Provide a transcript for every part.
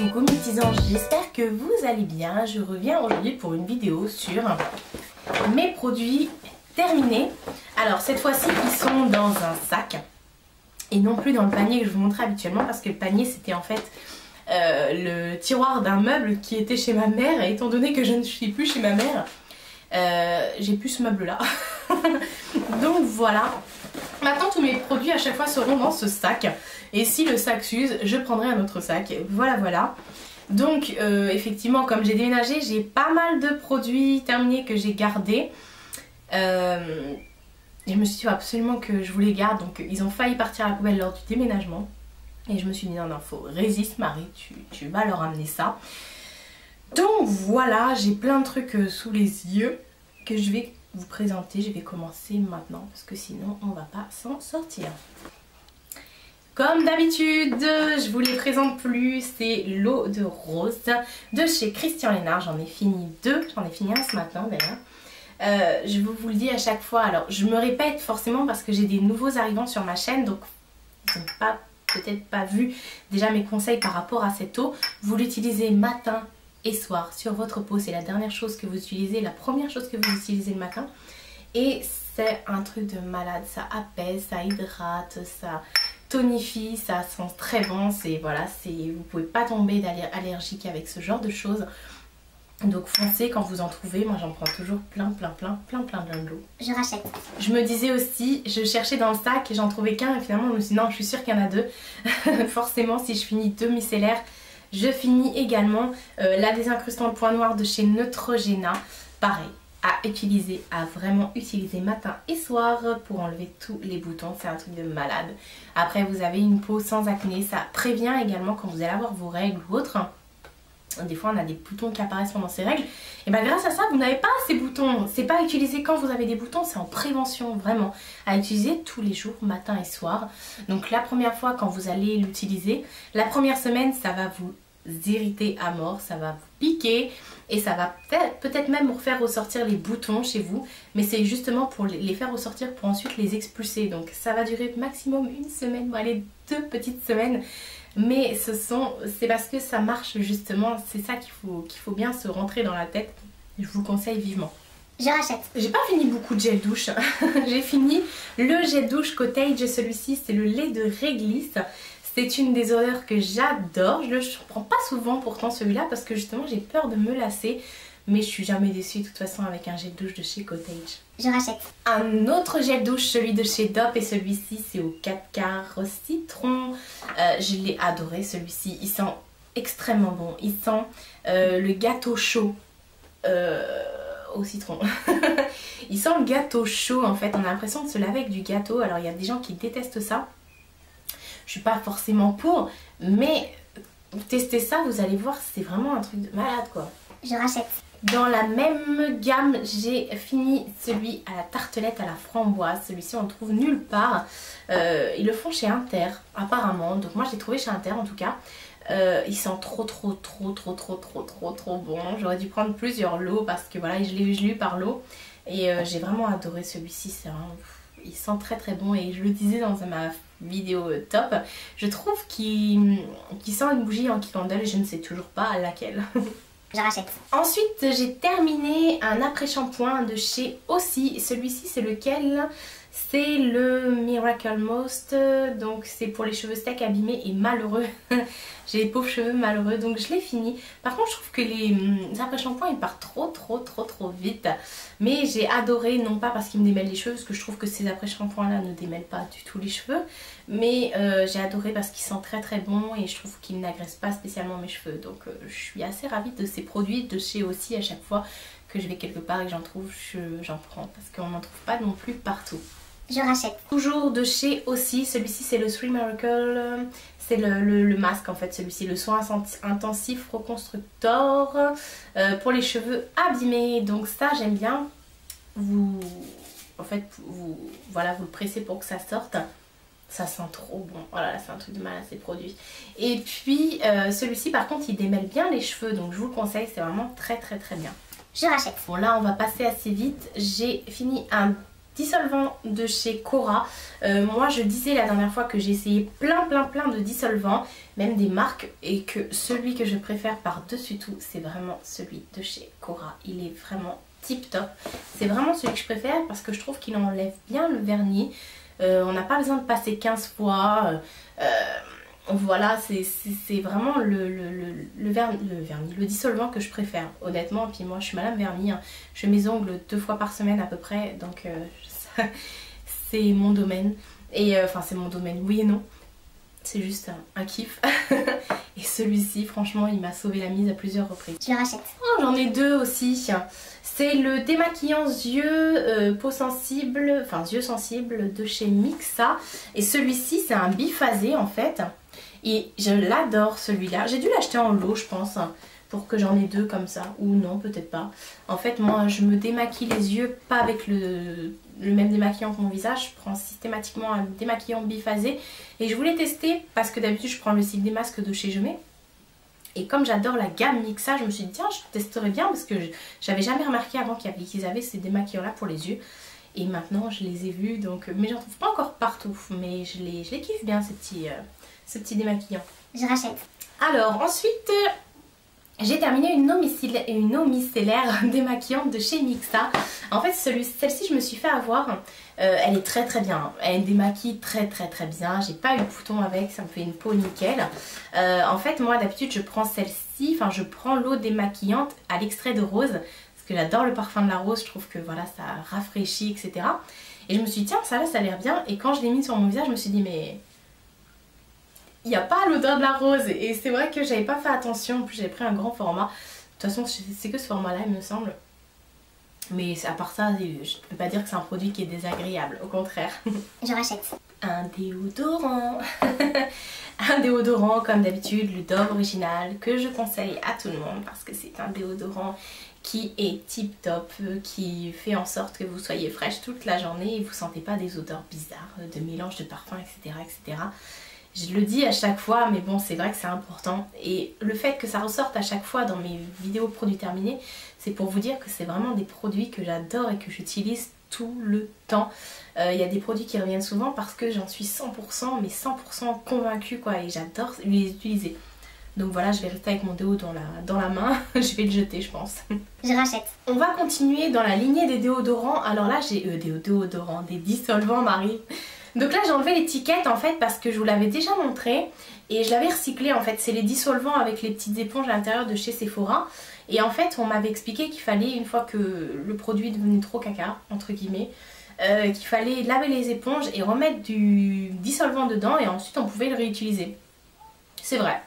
Coucou mes petits anges, j'espère que vous allez bien. Je reviens aujourd'hui pour une vidéo sur mes produits terminés. Alors cette fois-ci ils sont dans un sac et non plus dans le panier que je vous montrais habituellement, parce que le panier c'était en fait le tiroir d'un meuble qui était chez ma mère, et étant donné que je ne suis plus chez ma mère, j'ai plus ce meuble là. Donc voilà, maintenant tous mes produits à chaque fois seront dans ce sac, et si le sac s'use je prendrai un autre sac. Voilà. Donc effectivement, comme j'ai déménagé, j'ai pas mal de produits terminés que j'ai gardés. Je me suis dit absolument que je vous les garde, donc ils ont failli partir à la poubelle lors du déménagement. Et je me suis dit non, faut résiste Marie, tu vas leur amener ça. Donc voilà, j'ai plein de trucs sous les yeux que je vais vous présenter. Je vais commencer maintenant parce que sinon on va pas s'en sortir. Comme d'habitude, je vous les présente plus, c'est l'eau de rose de chez Christian Lénard. J'en ai fini deux, j'en ai fini un ce matin d'ailleurs. Je vous le dis à chaque fois, alors je me répète forcément parce que j'ai des nouveaux arrivants sur ma chaîne, donc ils n'ont peut-être pas vu déjà mes conseils par rapport à cette eau. Vous l'utilisez matin et soir sur votre peau, c'est la dernière chose que vous utilisez, la première chose que vous utilisez le matin, et c'est un truc de malade. Ça apaise, ça hydrate, ça tonifie, ça sent très bon. C'est voilà, vous pouvez pas tomber allergique avec ce genre de choses. Donc foncez quand vous en trouvez. Moi j'en prends toujours plein de l'eau. Je rachète. Je me disais aussi, je cherchais dans le sac et j'en trouvais qu'un, et finalement je me suis dit non, je suis sûre qu'il y en a deux. Forcément, si je finis deux micellaires, je finis également la désincrustante point noir de chez Neutrogena. Pareil, à utiliser, à vraiment utiliser matin et soir pour enlever tous les boutons. C'est un truc de malade. Après vous avez une peau sans acné, ça prévient également quand vous allez avoir vos règles ou autres. Des fois on a des boutons qui apparaissent pendant ces règles, et bien grâce à ça vous n'avez pas ces boutons. C'est pas à utiliser quand vous avez des boutons, c'est en prévention vraiment, à utiliser tous les jours matin et soir. Donc la première fois quand vous allez l'utiliser, la première semaine ça va vous irriter à mort, ça va vous piquer et ça va peut-être même vous faire ressortir les boutons chez vous, mais c'est justement pour les faire ressortir pour ensuite les expulser. Donc ça va durer maximum une semaine, bon allez, 2 petites semaines. Mais c'est parce que ça marche justement, c'est ça qu'il faut bien se rentrer dans la tête. Je vous le conseille vivement. Je rachète. J'ai pas fini beaucoup de gel douche. J'ai fini le gel douche Cottage, celui-ci c'est le lait de réglisse. C'est une des odeurs que j'adore. Je ne prends pas souvent pourtant celui-là parce que justement j'ai peur de me lasser. Mais je suis jamais déçue de toute façon avec un gel douche de chez Cottage. Je rachète. Un autre gel douche, celui de chez Dop, et celui-ci c'est au 4 quarts citron. Je l'ai adoré celui-ci, il sent extrêmement bon. Il sent le gâteau chaud au citron. Il sent le gâteau chaud en fait, on a l'impression de se laver avec du gâteau. Alors il y a des gens qui détestent ça. Je suis pas forcément pour, mais testez ça, vous allez voir, c'est vraiment un truc de malade quoi. Je rachète. Dans la même gamme, j'ai fini celui à la tartelette à la framboise. Celui-ci on le trouve nulle part. Ils le font chez Inter apparemment. Donc moi je l'ai trouvé chez Inter en tout cas. Il sent trop bon. J'aurais dû prendre plusieurs lots parce que voilà, je l'ai eu par lot. Et j'ai vraiment adoré celui-ci. Il sent très bon, et je le disais dans ma vidéo top. Je trouve qu'il sent une bougie en candle et je ne sais toujours pas laquelle. Je rachète. Ensuite j'ai terminé un après-shampoing de chez Aussie. Celui-ci c'est lequel? C'est le Miracle Most. Donc c'est pour les cheveux secs, abîmés et malheureux. J'ai les pauvres cheveux malheureux, donc je l'ai fini. Par contre je trouve que les après-shampoings ils partent trop vite. Mais j'ai adoré, non pas parce qu'ils me démêlent les cheveux, parce que je trouve que ces après-shampoings là ne démêlent pas du tout les cheveux. Mais j'ai adoré parce qu'ils sentent très bon, et je trouve qu'ils n'agressent pas spécialement mes cheveux. Donc je suis assez ravie de ces produits de chez Aussie. À chaque fois que je vais quelque part et que j'en trouve, j'en prends, parce qu'on n'en trouve pas non plus partout. Je rachète. Toujours de chez Aussie, celui-ci c'est le 3 Miracle, c'est le masque en fait, celui-ci, le soin intensif reconstructeur pour les cheveux abîmés. Donc ça j'aime bien, vous le pressez pour que ça sorte. Ça sent trop bon, voilà, c'est un truc de malade ces produits. Et puis celui-ci par contre il démêle bien les cheveux, donc je vous le conseille, c'est vraiment très bien. Je rachète. Bon là on va passer assez vite, j'ai fini un dissolvant de chez Cora. Moi je disais la dernière fois que j'ai essayé plein de dissolvants, même des marques, et que celui que je préfère par-dessus tout c'est vraiment celui de chez Cora. Il est vraiment tip top. C'est vraiment celui que je préfère parce que je trouve qu'il enlève bien le vernis. On n'a pas besoin de passer 15 fois. Voilà, c'est vraiment le dissolvant que je préfère, honnêtement. Et puis moi je suis madame vernis, hein. Je fais mes ongles 2 fois par semaine à peu près, donc c'est mon domaine. Et enfin c'est mon domaine, oui et non. C'est juste un kiff. Et celui-ci, franchement, il m'a sauvé la mise à plusieurs reprises. Je le rachète. Oh, j'en ai 2 aussi. C'est le démaquillant yeux peau sensible, enfin yeux sensibles de chez Mixa. Et celui-ci, c'est un biphasé en fait. Et je l'adore celui-là. J'ai dû l'acheter en lot, je pense, pour que j'en ai 2 comme ça. Ou non, peut-être pas. En fait, moi, je me démaquille les yeux, pas avec le même démaquillant que mon visage. Je prends systématiquement un démaquillant biphasé. Et je voulais tester, parce que d'habitude, je prends le Cif des masques de chez Gemay. Et comme j'adore la gamme Mixa, je me suis dit, tiens, je testerai bien, parce que j'avais jamais remarqué avant qu'ils avaient ces démaquillants-là pour les yeux. Et maintenant, je les ai vus, donc... Mais j'en trouve pas encore partout. Mais je les kiffe bien, ce petit démaquillant. Je rachète. Alors ensuite j'ai terminé une eau micellaire démaquillante de chez Mixa. En fait celle-ci je me suis fait avoir. Elle est très bien. Elle démaquille très bien. J'ai pas eu de bouton avec, ça me fait une peau nickel. En fait moi d'habitude je prends celle-ci, enfin je prends l'eau démaquillante à l'extrait de rose. Parce que j'adore le parfum de la rose, je trouve que voilà ça rafraîchit, etc. Et je me suis dit tiens ça là ça a l'air bien. Et quand je l'ai mis sur mon visage je me suis dit mais... il n'y a pas l'odeur de la rose et c'est vrai que j'avais pas fait attention, en plus j'avais pris un grand format. De toute façon c'est que ce format là il me semble. Mais à part ça je ne peux pas dire que c'est un produit qui est désagréable, au contraire. Je rachète. Un déodorant. Un déodorant comme d'habitude, le Dove original que je conseille à tout le monde parce que c'est un déodorant qui est tip top, qui fait en sorte que vous soyez fraîche toute la journée et vous ne sentez pas des odeurs bizarres, de mélange de parfums, etc. Je le dis à chaque fois, mais bon, c'est vrai que c'est important. Et le fait que ça ressorte à chaque fois dans mes vidéos produits terminés, c'est pour vous dire que c'est vraiment des produits que j'adore et que j'utilise tout le temps. Il y a des produits qui reviennent souvent parce que j'en suis 100%, mais 100% convaincue quoi, et j'adore les utiliser. Donc voilà, je vais rester avec mon déo dans la main, je vais le jeter je pense. Je rachète. On va continuer dans la lignée des déodorants. Alors là j'ai des dissolvants Marie. Donc là j'ai enlevé l'étiquette en fait parce que je vous l'avais déjà montré et je l'avais recyclé en fait. C'est les dissolvants avec les petites éponges à l'intérieur de chez Sephora. Et en fait on m'avait expliqué qu'il fallait, une fois que le produit devenait trop caca, entre guillemets, qu'il fallait laver les éponges et remettre du dissolvant dedans et ensuite on pouvait le réutiliser. C'est vrai.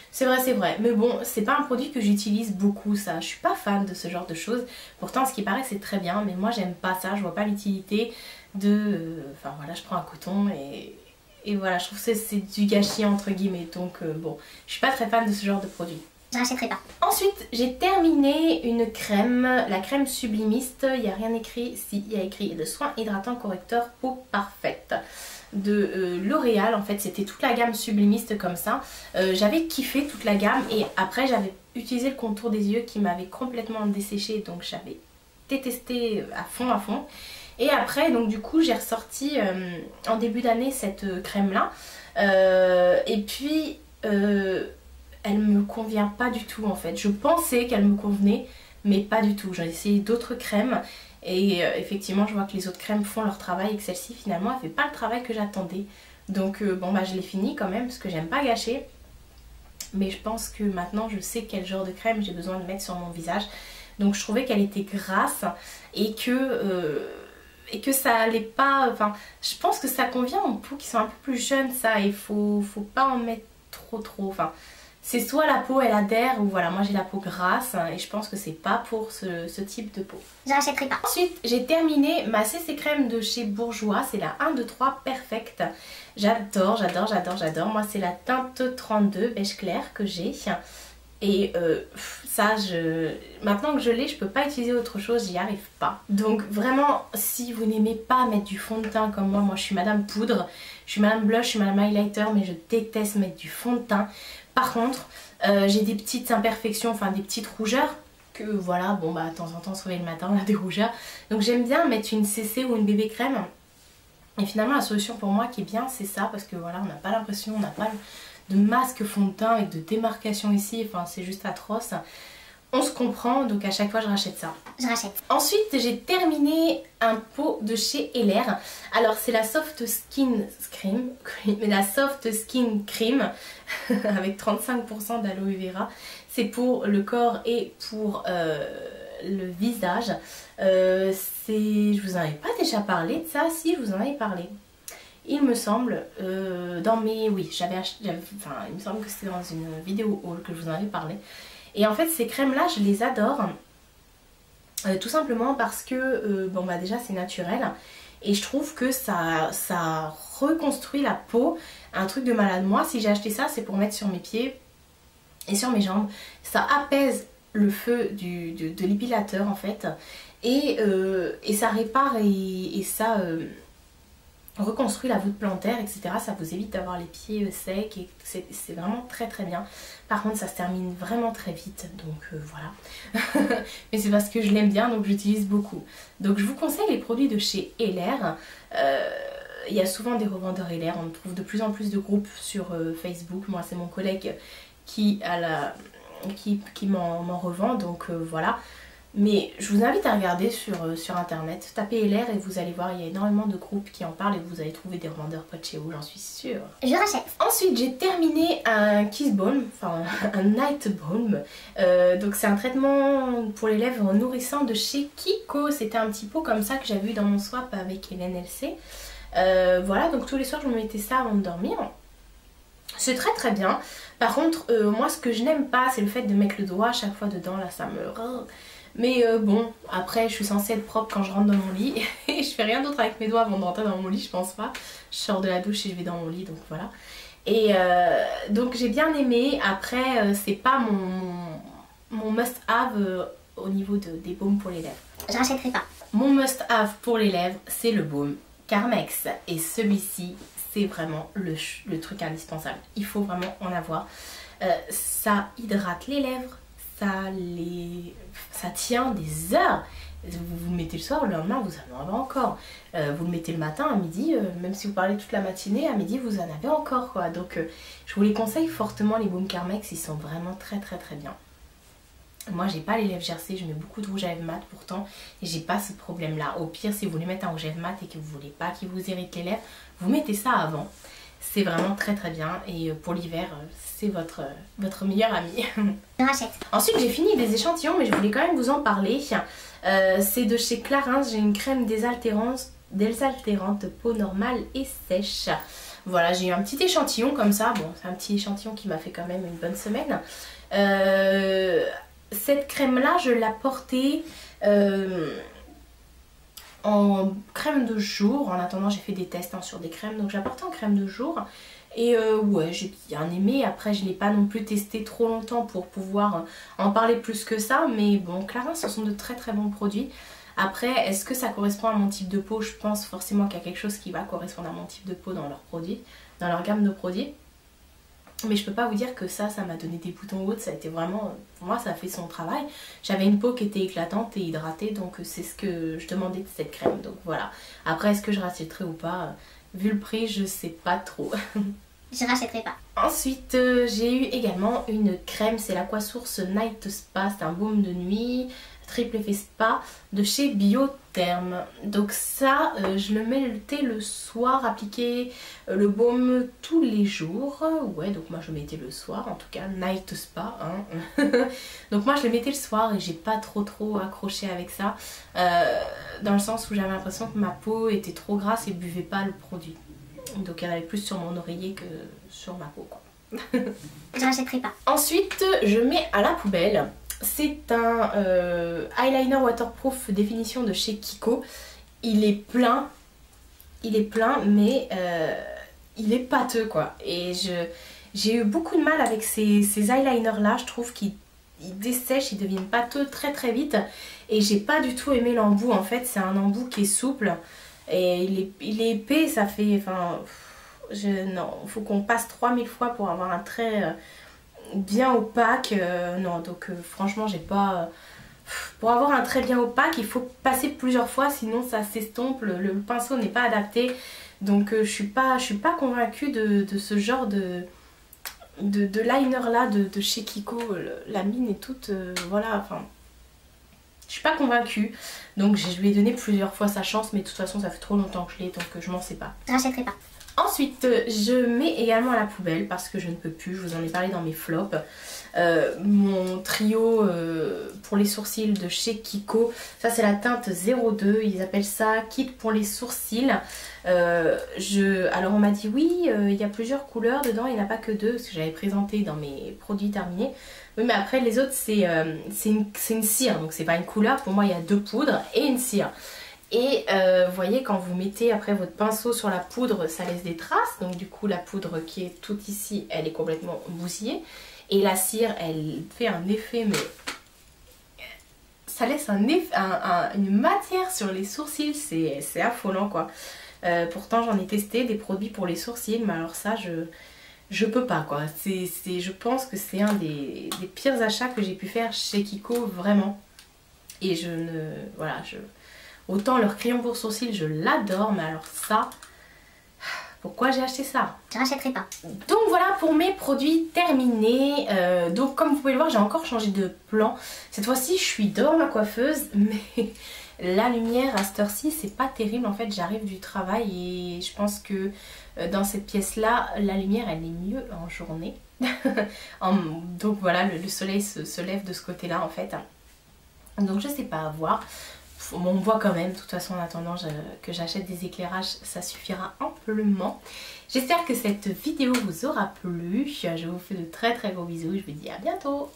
C'est vrai, mais bon, c'est pas un produit que j'utilise beaucoup ça, je suis pas fan de ce genre de choses. Pourtant ce qui paraît c'est très bien, mais moi j'aime pas ça, je vois pas l'utilité de... Enfin voilà, je prends un coton et voilà, je trouve que c'est du gâchis entre guillemets, donc bon, je suis pas très fan de ce genre de produit. Je rachèterai pas. Ensuite, j'ai terminé une crème, la crème sublimiste, il n'y a rien écrit, si, il y a écrit le soin hydratant correcteur peau parfaite de L'Oréal. En fait c'était toute la gamme sublimiste comme ça. J'avais kiffé toute la gamme et après j'avais utilisé le contour des yeux qui m'avait complètement desséché, donc j'avais détesté à fond. Et après donc du coup j'ai ressorti en début d'année cette crème là et puis elle me convient pas du tout en fait. Je pensais qu'elle me convenait mais pas du tout. J'ai essayé d'autres crèmes et effectivement je vois que les autres crèmes font leur travail et que celle-ci finalement elle fait pas le travail que j'attendais. Donc bon bah je l'ai fini quand même parce que j'aime pas gâcher. Mais je pense que maintenant je sais quel genre de crème j'ai besoin de mettre sur mon visage. Donc je trouvais qu'elle était grasse et que ça allait pas... Enfin je pense que ça convient aux peaux qui sont un peu plus jeunes ça. Il faut pas en mettre trop. Enfin c'est soit la peau elle adhère ou voilà, moi j'ai la peau grasse et je pense que c'est pas pour ce type de peau. Je rachèterai pas. Ensuite j'ai terminé ma CC crème de chez Bourjois, c'est la 1, 2, 3 Perfect. J'adore. Moi c'est la teinte 32 beige clair que j'ai. Et ça, maintenant que je l'ai, je peux pas utiliser autre chose, j'y arrive pas. Donc vraiment, si vous n'aimez pas mettre du fond de teint comme moi je suis madame poudre, je suis madame blush, je suis madame highlighter, mais je déteste mettre du fond de teint. Par contre, j'ai des petites imperfections, enfin des petites rougeurs que voilà, bon bah de temps en temps on se réveille le matin, on a des rougeurs. Donc j'aime bien mettre une CC ou une bébé crème. Et finalement la solution pour moi qui est bien c'est ça, parce que voilà, on n'a pas l'impression, on n'a pas de masque fond de teint avec de démarcation ici, enfin c'est juste atroce. On se comprend, donc à chaque fois je rachète ça. Je rachète. Ensuite j'ai terminé un pot de chez LR. Alors c'est la Soft Skin Cream, mais la Soft Skin Cream avec 35% d'aloe vera. C'est pour le corps et pour le visage. Je vous en avais pas déjà parlé de ça, si je vous en avais parlé. Il me semble, dans mes... Oui, enfin il me semble que c'était dans une vidéo haul que je vous en avais parlé. Et en fait ces crèmes là je les adore tout simplement parce que bon bah déjà c'est naturel et je trouve que ça reconstruit la peau, un truc de malade. Moi si j'ai acheté ça c'est pour mettre sur mes pieds et sur mes jambes, ça apaise le feu de l'épilateur en fait et ça répare et ça reconstruit la voûte plantaire, etc. Ça vous évite d'avoir les pieds secs et c'est vraiment très très bien. Par contre ça se termine vraiment très vite, donc voilà. Mais c'est parce que je l'aime bien, donc j'utilise beaucoup. Donc je vous conseille les produits de chez LR. Il y a souvent des revendeurs LR, on trouve de plus en plus de groupes sur Facebook. Moi c'est mon collègue qui m'en revend, donc voilà. Mais je vous invite à regarder sur internet, tapez LR et vous allez voir, il y a énormément de groupes qui en parlent et vous allez trouver des revendeurs près de chez vous, j'en suis sûre. Je rachète. Ensuite j'ai terminé un Kiss Balm, enfin un Night Balm. Donc c'est un traitement pour les lèvres nourrissant de chez Kiko. C'était un petit pot comme ça que j'avais eu dans mon swap avec Hélène LC. Voilà, donc tous les soirs je me mettais ça avant de dormir. C'est très très bien. Par contre moi ce que je n'aime pas c'est le fait de mettre le doigt à chaque fois dedans, là ça me... Mais bon, après je suis censée être propre quand je rentre dans mon lit et je fais rien d'autre avec mes doigts avant de rentrer dans mon lit, je pense pas. Je sors de la douche et je vais dans mon lit, donc voilà. Et donc j'ai bien aimé. Après c'est pas mon must-have au niveau des baumes pour les lèvres. Je rachèterai pas. Mon must-have pour les lèvres c'est le baume Carmex et celui-ci c'est vraiment le truc indispensable. Il faut vraiment en avoir. Ça hydrate les lèvres. Ça tient des heures. Vous le mettez le soir, le lendemain vous en avez encore. Vous le mettez le matin, à midi, même si vous parlez toute la matinée, à midi vous en avez encore quoi. Donc je vous les conseille fortement, les baumes Carmex, ils sont vraiment très très très bien. Moi j'ai pas les lèvres gercées, je mets beaucoup de rouge à lèvres mat pourtant et j'ai pas ce problème là. Au pire si vous voulez mettre un rouge à lèvres mat et que vous voulez pas qu'il vous irrite les lèvres, vous mettez ça avant. C'est vraiment très très bien et pour l'hiver c'est votre meilleur ami. Je rachète. Ensuite j'ai fini des échantillons mais je voulais quand même vous en parler. C'est de chez Clarins, j'ai une crème désaltérante peau normale et sèche. Voilà, j'ai eu un petit échantillon comme ça. Bon, c'est un petit échantillon qui m'a fait quand même une bonne semaine. Cette crème là je l'ai portée en crème de jour. En attendant j'ai fait des tests sur des crèmes, donc j'ai apporté en crème de jour. Et ouais, j'ai bien aimé. Après je ne l'ai pas non plus testé trop longtemps pour pouvoir en parler plus que ça. Mais bon, Clarins ce sont de très très bons produits. Après est-ce que ça correspond à mon type de peau? Je pense forcément qu'il y a quelque chose qui va correspondre à mon type de peau dans leurs produits, dans leur gamme de produits. Mais je peux pas vous dire que ça m'a donné des boutons ou autre, ça a été vraiment, pour moi ça a fait son travail. J'avais une peau qui était éclatante et hydratée, donc c'est ce que je demandais de cette crème, donc voilà. Après est-ce que je rachèterai ou pas, vu le prix je sais pas trop. Je rachèterai pas. Ensuite j'ai eu également une crème, c'est l'Aquasource Night Spa, c'est un baume de nuit, triple effet spa de chez Biotherm. Donc ça je le mettais le soir, appliquer le baume tous les jours. Ouais, donc moi je le mettais le soir, en tout cas Night Spa hein. Donc moi je le mettais le soir et j'ai pas trop accroché avec ça, dans le sens où j'avais l'impression que ma peau était trop grasse et buvait pas le produit. Donc il y en avait plus sur mon oreiller que sur ma peau quoi. Je rachèterai pas. Ensuite je mets à la poubelle. C'est un eyeliner waterproof définition de chez Kiko. Il est plein mais il est pâteux quoi. Et j'ai eu beaucoup de mal avec ces eyeliners là. Je trouve qu'ils dessèchent, ils deviennent pâteux très très vite. Et j'ai pas du tout aimé l'embout en fait. C'est un embout qui est souple. Et il est épais, ça fait... Enfin, non, il faut qu'on passe 3000 fois pour avoir un trait bien opaque. Non, donc franchement, j'ai pas pour avoir un trait bien opaque, il faut passer plusieurs fois, sinon ça s'estompe, le pinceau n'est pas adapté. Donc je suis pas convaincue de ce genre de liner là de chez Kiko. La mine est toute, voilà, enfin... Je suis pas convaincue, donc je lui ai donné plusieurs fois sa chance, mais de toute façon ça fait trop longtemps que je l'ai, donc je m'en sais pas. Je rachèterai pas. Ensuite, je mets également à la poubelle parce que je ne peux plus, je vous en ai parlé dans mes flops. Mon trio pour les sourcils de chez Kiko, ça c'est la teinte 02, ils appellent ça kit pour les sourcils. Alors on m'a dit oui, il y a plusieurs couleurs dedans, il n'y en a pas que deux, parce que j'avais présenté dans mes produits terminés. Oui, mais après les autres c'est une cire, donc c'est pas une couleur, pour moi il y a 2 poudres et une cire. Et vous voyez, quand vous mettez après votre pinceau sur la poudre, ça laisse des traces. Donc du coup la poudre qui est toute ici, elle est complètement bousillée. Et la cire, elle fait un effet, mais ça laisse une matière sur les sourcils, c'est affolant quoi. Pourtant j'en ai testé des produits pour les sourcils, mais alors ça je peux pas quoi. Je pense que c'est un des pires achats que j'ai pu faire chez Kiko, vraiment. Et autant leur crayon pour sourcils, je l'adore, mais alors ça, pourquoi j'ai acheté ça? Je rachèterai pas. Donc voilà pour mes produits terminés. Donc comme vous pouvez le voir, j'ai encore changé de plan. Cette fois-ci, je suis devant ma coiffeuse, mais la lumière à cette heure-ci, c'est pas terrible. En fait, j'arrive du travail et je pense que dans cette pièce-là, la lumière, elle est mieux en journée. Donc voilà, le soleil se lève de ce côté-là en fait. Donc je sais pas, à voir. On voit quand même, de toute façon en attendant que j'achète des éclairages, ça suffira amplement. J'espère que cette vidéo vous aura plu. Je vous fais de très très gros bisous, je vous dis à bientôt.